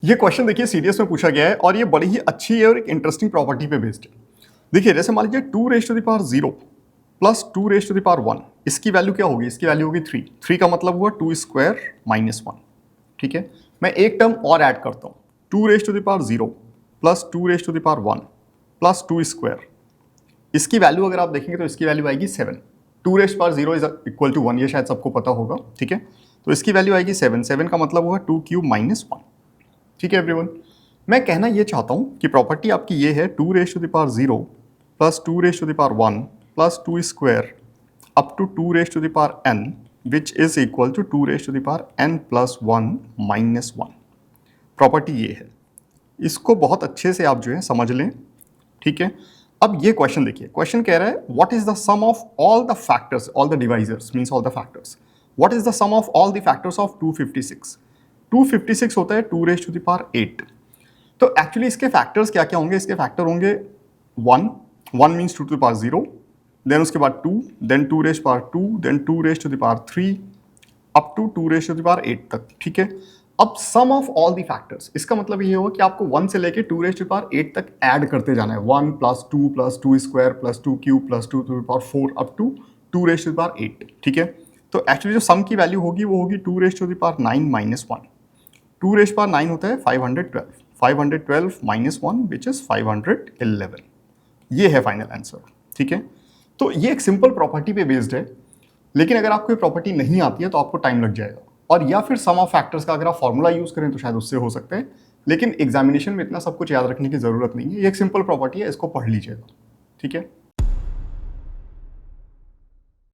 ये क्वेश्चन देखिए सीडीएस में पूछा गया है और ये बड़ी ही अच्छी है और एक इंटरेस्टिंग प्रॉपर्टी पे बेस्ड है। देखिए जैसे मान लीजिए 2 raise to the power 0 plus 2 raise to the power 1, इसकी वैल्यू क्या होगी? इसकी वैल्यू होगी 3। 3 का मतलब हुआ 2 स्क्वायर माइनस 1। ठीक है, मैं एक टर्म और ऐड करता हूँ, 2 raise to the power 0 plus 2 raise to the power 1 plus 2 square. इसकी वैल्यू अगर आप देखेंगे तो इसकी वैल्यू आएगी 7। 2 raise power 0 is equal to 1, ये शायद सबको पता होगा। ठीक है, तो इसकी वैल्यू आएगी 7। 7 का मतलब हुआ 2 क्यूब माइनस 1। ठीक है एवरीवन, मैं कहना ये चाहता हूं कि प्रॉपर्टी आपकी ये है 2 raise to the power 0 plus 2 raise to the power 1 plus 2 square up to 2 raise to the power n which is equal to 2 raise to the power n plus 1 minus 1। Property ये है, इसको बहुत अच्छे से आप जो है समझ लें। ठीक है, अब ये क्वेश्चन देखिए, क्वेश्चन कह रहा है what is the sum of all the factors, all the divisors means all the factors, what is the sum of all the factors of 256। 256 होता है 2 रेज टू द पावर 8। तो एक्चुअली इसके factors क्या क्या होंगे? इसके फैक्टर होंगे 1 means 2 to the power 0, then उसके बाद 2, then 2 raise power 2, then 2 raise to the power 3 up to 2 raise to the power 8 तक। ठीक है, अब sum of all the factors, इसका मतलब ये होगा कि आपको 1 से लेके 2 रेज टू द पावर 8 तक ऐड करते जाना है। 1 plus 2 square plus 2 cube plus 2 to the power 4 up to 2 raise to the power 8। ठीक है, तो एक्चुअली जो सम की वैल्यू होगी वो होगी 2 raise to the power 9 minus 1। 2 raise power 9 होता है 512, 512 माइनस 1 विच इज 511। ये है फाइनल आंसर। ठीक है, तो ये एक सिंपल प्रॉपर्टी पे बेस्ड है, लेकिन अगर आपको ये प्रॉपर्टी नहीं आती है तो आपको टाइम लग जाएगा, और या फिर सम ऑफ फैक्टर्स का अगर आप फॉर्मूला यूज करें तो शायद उससे हो सकते हैं, लेकिन एग्जामिनेशन में इतना सब कुछ याद रखने की जरूरत नहीं है। ये एक सिंपल प्रॉपर्टी है, इसको पढ़ लीजिएगा। ठीक है।